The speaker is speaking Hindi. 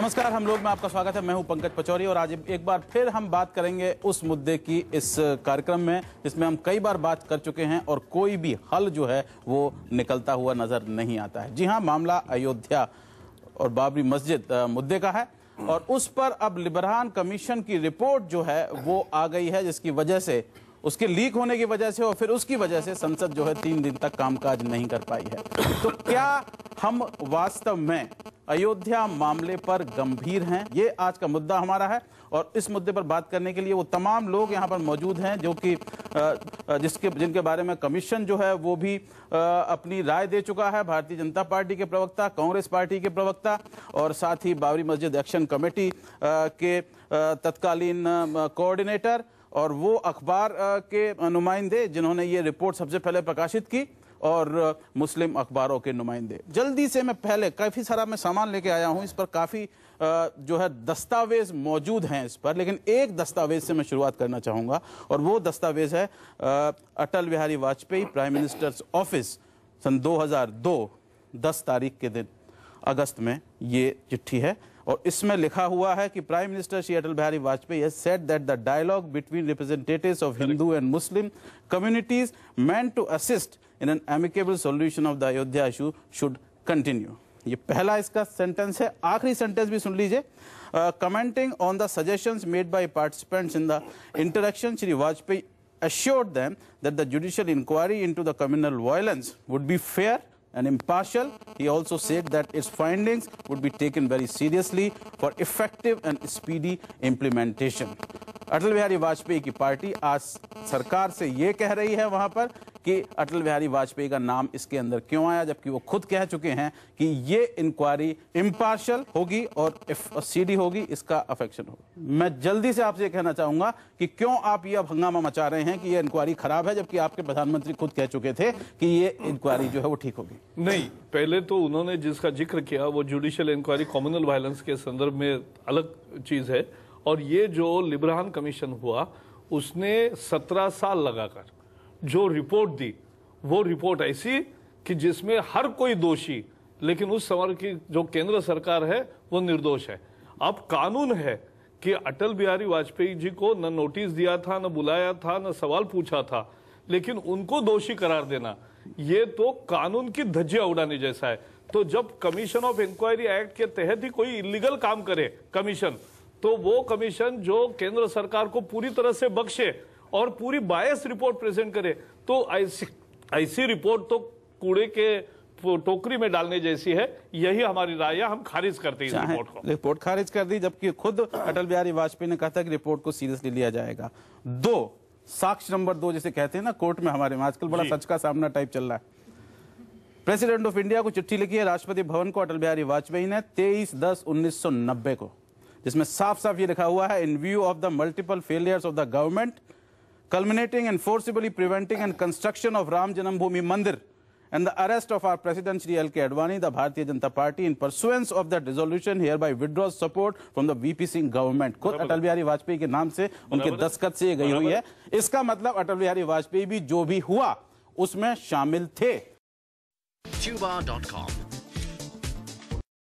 नमस्कार, हम लोग में आपका स्वागत है। मैं हूं पंकज पचौरी और आज एक बार फिर हम बात करेंगे उस मुद्दे की इस कार्यक्रम में जिसमें हम कई बार बात कर चुके हैं और कोई भी हल जो है वो निकलता हुआ नजर नहीं आता है। जी हां, मामला अयोध्या और बाबरी मस्जिद मुद्दे का है और उस पर अब लिबरान कमीशन की रिपोर्ट जो है वो आ गई है, जिसकी वजह से, उसके लीक होने की वजह से और फिर उसकी वजह से संसद जो है 3 दिन तक कामकाज नहीं कर पाई है। तो क्या हम वास्तव में अयोध्या मामले पर गंभीर हैं? ये आज का मुद्दा हमारा है और इस मुद्दे पर बात करने के लिए वो तमाम लोग यहाँ पर मौजूद हैं जो कि जिनके बारे में कमीशन जो है वो भी अपनी राय दे चुका है। भारतीय जनता पार्टी के प्रवक्ता, कांग्रेस पार्टी के प्रवक्ता और साथ ही बाबरी मस्जिद एक्शन कमेटी के तत्कालीन कोऑर्डिनेटर और वो अखबार के नुमाइंदे जिन्होंने ये रिपोर्ट सबसे पहले प्रकाशित की और मुस्लिम अखबारों के नुमाइंदे। जल्दी से मैं पहले काफ़ी सारा मैं सामान लेके आया हूं, इस पर काफ़ी जो है दस्तावेज मौजूद हैं इस पर, लेकिन एक दस्तावेज से मैं शुरुआत करना चाहूँगा और वो दस्तावेज है Atal Bihari Vajpayee prime minister's office सन 2002 10 तारीख के दिन अगस्त में ये चिट्ठी है और इसमें लिखा हुआ है कि prime minister Shri Atal Bihari Vajpayee has said that the dialogue between representatives of Hindu and Muslim communities meant to assist in an amicable solution of the Ayodhya issue should continue। ये पहला इसका सेंटेंस है। आखिरी सेंटेंस भी सुन लीजिए। Commenting on the suggestions made by participants in the interaction, Shri Vajpayee assured them that the judicial inquiry into the communal violence would be fair and impartial. He also said that its findings would be taken very seriously for effective and speedy implementation। अटल बिहारी वाजपेयी की पार्टी आज सरकार से ये कह रही है वहां पर कि अटल बिहारी वाजपेयी का नाम इसके अंदर क्यों आया, जबकि वो खुद कह चुके हैं कि ये इंक्वायरी इम्पार्शियल होगी और सीडी होगी, इसका अफेक्शन होगा। मैं जल्दी से आपसे कहना चाहूंगा कि क्यों आप ये अब हंगामा मचा रहे हैं कि ये इंक्वायरी खराब है, जबकि आपके प्रधानमंत्री खुद कह चुके थे कि ये इंक्वायरी जो है वो ठीक होगी। नहीं, पहले तो उन्होंने जिसका जिक्र किया वो जुडिशियल इंक्वायरी कम्युनल वायलेंस के संदर्भ में अलग चीज है और ये जो लिबरान कमीशन हुआ उसने 17 साल लगाकर जो रिपोर्ट दी वो रिपोर्ट ऐसी कि जिसमें हर कोई दोषी, लेकिन उस समय की जो केंद्र सरकार है वो निर्दोष है। अब कानून है कि अटल बिहारी वाजपेयी जी को न नोटिस दिया था, न बुलाया था, न सवाल पूछा था, लेकिन उनको दोषी करार देना ये तो कानून की धज्जियां उड़ाने जैसा है। तो जब कमीशन ऑफ इंक्वायरी एक्ट के तहत ही कोई इलीगल काम करे कमीशन, तो वो कमीशन जो केंद्र सरकार को पूरी तरह से बख्शे और पूरी बायस रिपोर्ट प्रेजेंट करे, तो ऐसी रिपोर्ट तो कूड़े के टोकरी में डालने जैसी है। यही हमारी राय है, हम खारिज करते हैं रिपोर्ट को। रिपोर्ट खारिज कर दी, जबकि खुद अटल बिहारी वाजपेयी ने कहा था कि रिपोर्ट को सीरियसली लिया जाएगा। साक्ष्य नंबर 2 जिसे कहते हैं ना कोर्ट में हमारे में आजकल बड़ा सच का सामना टाइप चल रहा है। प्रेसिडेंट ऑफ इंडिया को चिट्ठी लिखी है राष्ट्रपति भवन को अटल बिहारी वाजपेयी ने 23/10/1990 को, जिसमें साफ साफ ये लिखा हुआ है, इन view of the multiple failures of the government culminating and forcibly preventing and construction of Ram Janambhoomi Mandir and the arrest of our President Shri L.K. Advani, the Bharatiya Janata Party, in pursuance of that resolution, hereby withdraws support from the VP Singh government। खुद अटल बिहारी वाजपेयी के नाम से, उनके दस्तखत से ये गई हुई है। इसका मतलब अटल बिहारी वाजपेयी भी जो भी हुआ उसमें शामिल थे। Tuba.com